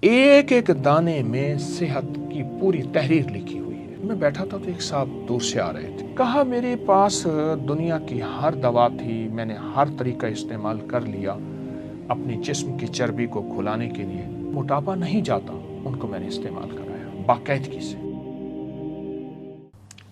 एक एक दाने में सेहत की पूरी तहरीर लिखी हुई है। मैं बैठा था तो एक साहब दूर से आ रहे थे। कहा मेरे पास दुनिया की हर दवा थी, मैंने हर तरीका इस्तेमाल कर लिया अपने जिस्म की चर्बी को खुलाने के लिए, मोटापा नहीं जाता। उनको मैंने इस्तेमाल कराया बाकायदगी से।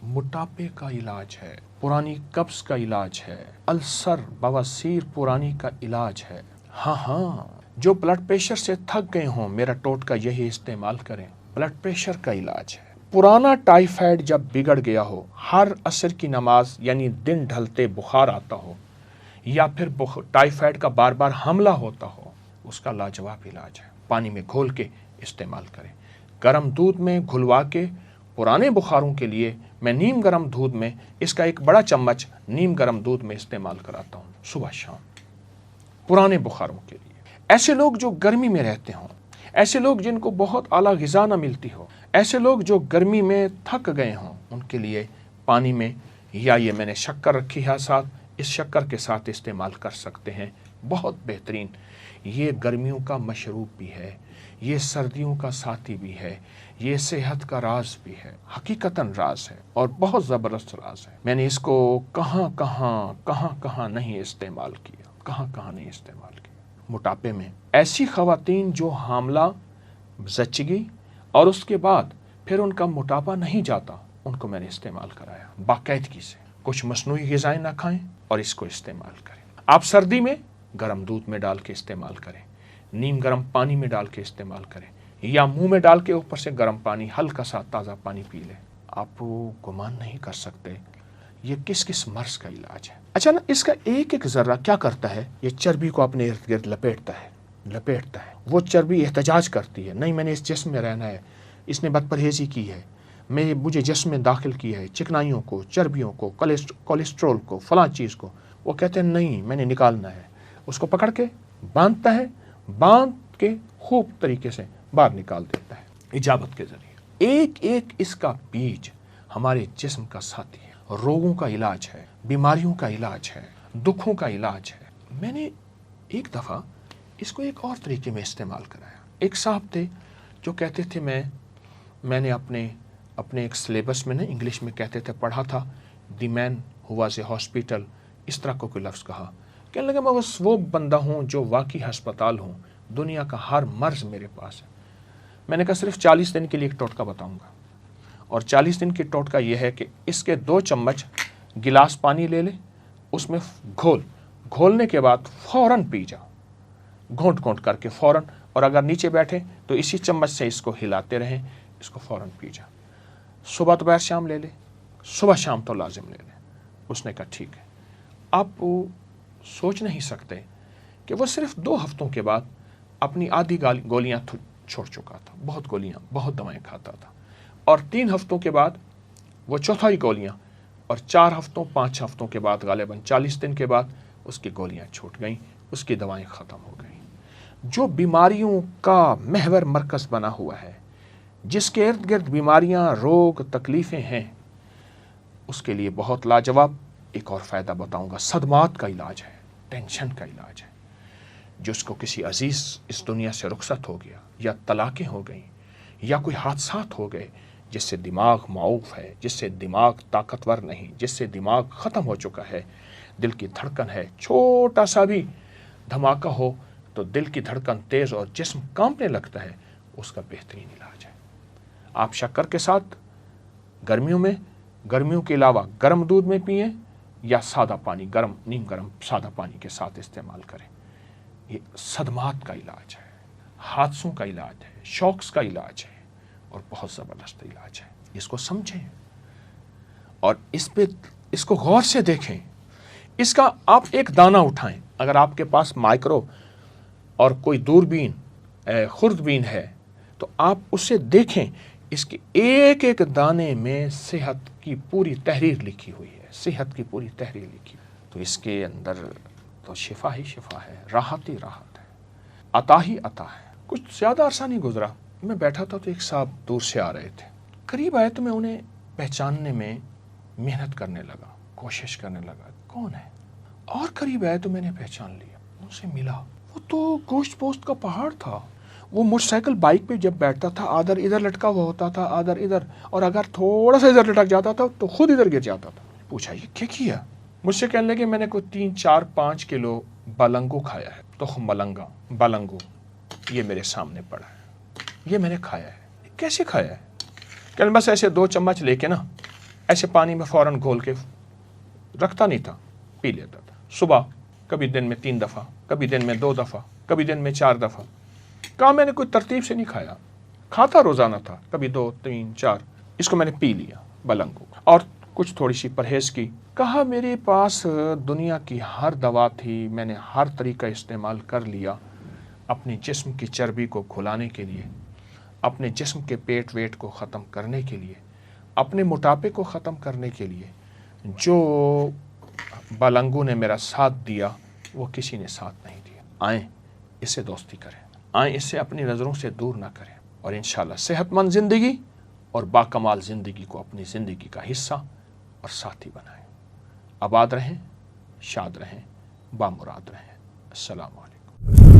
मोटापे का इलाज है, पुरानी कब्ज का इलाज है, अल्सर बवासीर पुरानी का इलाज है। हाँ, जो ब्लड प्रेशर से थक गए हों, मेरा टोटका यही इस्तेमाल करें, ब्लड प्रेशर का इलाज है। पुराना टाइफाइड जब बिगड़ गया हो, हर असर की नमाज यानी दिन ढलते बुखार आता हो, या फिर टाइफाइड का बार बार हमला होता हो, उसका लाजवाब इलाज है। पानी में घोल के इस्तेमाल करें। गर्म दूध में घुलवा के पुराने बुखारों के लिए मैं नीम गर्म दूध में इसका एक बड़ा चम्मच नीम गर्म दूध में इस्तेमाल कराता हूँ सुबह शाम, पुराने बुखारों के लिए। ऐसे लोग जो गर्मी में रहते हों, ऐसे लोग जिनको बहुत आला ग़िज़ा न मिलती हो, ऐसे लोग जो गर्मी में थक गए हों, उनके लिए पानी में, या ये मैंने शक्कर रखी है साथ, इस शक्कर के साथ इस्तेमाल कर सकते हैं। बहुत बेहतरीन। ये गर्मियों का मशरूब भी है, ये सर्दियों का साथी भी है, ये सेहत का राज भी है, हकीकतन राज है और बहुत ज़बरदस्त राज है। मैंने इसको कहाँ कहाँ नहीं इस्तेमाल किया, कहाँ नहीं इस्तेमाल किया। मोटापे में ऐसी ख़वातीन जो हामला, ज़च्चगी और उसके बाद फिर उनका मोटापा नहीं जाता, उनको मैंने इस्तेमाल कराया बाकायदगी से। कुछ मसनूई ग़िज़ाएँ ना खाएं और इसको इस्तेमाल करें। आप सर्दी में गर्म दूध में डाल के इस्तेमाल करें, नीम गर्म पानी में डाल के इस्तेमाल करें, या मुंह में डाल के ऊपर से गर्म पानी, हल्का सा ताज़ा पानी पी लें। आप गुमान नहीं कर सकते ये किस किस मर्ज़ का इलाज है। अच्छा ना, इसका एक एक ज़र्रा क्या करता है, ये चर्बी को अपने इर्द गिर्द लपेटता है। वो चर्बी एहतजाज करती है, नहीं मैंने इस जिस्म में रहना है, इसने बदपरहेज़ी की है, मुझे जिस्म में दाखिल किया है चिकनाइयों को, चर्बियों को, कोलेस्ट्रॉल को, फलां चीज़ को। वो कहते हैं नहीं मैंने निकालना है। उसको पकड़ के बांधता है, बांध के खूब तरीके से बाहर निकाल देता है इजाबत के ज़रिए। एक एक इसका बीज हमारे जिस्म का साथी है, रोगों का इलाज है, बीमारियों का इलाज है, दुखों का इलाज है। मैंने एक दफ़ा इसको एक और तरीके में इस्तेमाल कराया। एक साहब थे जो कहते थे, मैंने अपने एक सिलेबस में ना इंग्लिश में कहते थे, पढ़ा था, the man who was a hospital, इस तरह को कोई लफ्ज़ कहा। कहने लगे मैं बस वो बंदा हूँ जो वाकई हस्पताल हूँ, दुनिया का हर मर्ज़ मेरे पास है। मैंने कहा सिर्फ 40 दिन के लिए एक टोटका बताऊँगा, और 40 दिन की टोटका यह है कि इसके 2 चम्मच गिलास पानी ले ले, उसमें घोलने के बाद फ़ौरन पी जाओ, घोंट करके फ़ौरन, और अगर नीचे बैठे तो इसी चम्मच से इसको हिलाते रहें, इसको फ़ौरन पी जाओ। सुबह दोपहर शाम ले ले, सुबह शाम तो लाजिम ले ले। उसने कहा ठीक है। आप सोच नहीं सकते कि वो सिर्फ 2 हफ्तों के बाद अपनी आधी गोलियाँ छोड़ चुका था, बहुत गोलियाँ, बहुत दवाएं खाता था, और 3 हफ्तों के बाद वो चौथाई गोलियाँ, और 4 हफ्तों 5 हफ्तों के बाद गालिबन 40 दिन के बाद उसकी गोलियाँ छूट गईं, उसकी दवाएं ख़त्म हो गईं। जो बीमारियों का महवर मरकज़ बना हुआ है, जिसके इर्द गिर्द बीमारियाँ, रोग, तकलीफ़ें हैं, उसके लिए बहुत लाजवाब एक और फ़ायदा बताऊँगा। सदमात का इलाज है, टेंशन का इलाज है। जिसको किसी अजीज़ इस दुनिया से रुखसत हो गया, या तलाक़ें हो गई, या कोई हादसात हो गए, जिससे दिमाग माऊफ है, जिससे दिमाग ताकतवर नहीं, जिससे दिमाग ख़त्म हो चुका है, दिल की धड़कन है, छोटा सा भी धमाका हो तो दिल की धड़कन तेज़ और जिस्म कांपने लगता है, उसका बेहतरीन इलाज है। आप शक्कर के साथ गर्मियों के अलावा गर्म दूध में पिएं, या सादा पानी, नीम गर्म सादा पानी के साथ इस्तेमाल करें। ये सदमात का इलाज है, हादसों का इलाज है, शॉक्स का इलाज है, और बहुत ज़बरदस्त इलाज है। इसको समझें और इसको गौर से देखें। इसका आप एक दाना उठाएं, अगर आपके पास माइक्रो और कोई दूरबीन, खुर्दबीन है, तो आप उससे देखें, इसके एक एक दाने में सेहत की पूरी तहरीर लिखी हुई है, सेहत की पूरी तहरीर लिखी। तो इसके अंदर तो शिफा ही शिफा है, राहत ही राहत है, अता ही अता है। कुछ ज़्यादा अरसा नहीं गुजरा, मैं बैठा था तो एक साहब दूर से आ रहे थे। करीब आए तो मैं उन्हें पहचानने में मेहनत करने लगा, कोशिश करने लगा कौन है, और करीब आए तो मैंने पहचान लिया, उनसे मिला। वो तो गोश्त पोस्ट का पहाड़ था, وہ موٹر سائیکل بائک پہ جب بیٹھتا تھا آدھر ادھر لٹکا ہوا ہوتا تھا آدھر ادھر، اور اگر تھوڑا سا ادھر لٹک جاتا تھا تو خود ادھر گر جاتا تھا۔ پوچھا یہ کیا کیا؟ مجھ سے کہنے لگے میں نے کوئی 3-4-5 کلو بلنگو کھایا ہے، تخم ملنگا بلنگو، یہ میرے سامنے پڑا ہے، یہ میں نے کھایا ہے۔ کیسے کھایا ہے؟ کہنے بس ایسے 2 چمچ لے کے نا ایسے پانی میں فوراً گھول کے رکھتا نہیں تھا، پی لیتا تھا صبح، کبھی دن میں 3 دفعہ، کبھی دن میں 2 دفعہ، کبھی دن میں 4 دفعہ۔ کہا میں نے کوئی ترتیب سے نہیں کھایا، کھاتا روزانہ تھا، کبھی 2 3 4، اس کو میں نے پی لیا بلنگو، اور کچھ تھوڑی سی پرہیز کی۔ کہا میرے پاس دنیا کی ہر دوا تھی، میں نے ہر طریقہ استعمال کر لیا اپنے جسم کی چربی کو کھلانے کے لیے، اپنے جسم کے پیٹ ویٹ کو ختم کرنے کے لیے، اپنے موٹاپے کو ختم کرنے کے لیے۔ جو بلنگو نے میرا ساتھ دیا وہ کسی نے ساتھ نہیں دیا۔ آئیں اس سے دوستی کریں، آئیں اس سے اپنی نظروں سے دور نہ کریں، اور انشاءاللہ صحت مند زندگی اور باکمال زندگی کو اپنی زندگی کا حصہ اور ساتھی بنائیں۔ آباد رہیں، شاد رہیں، بامراد رہیں۔ السلام علیکم۔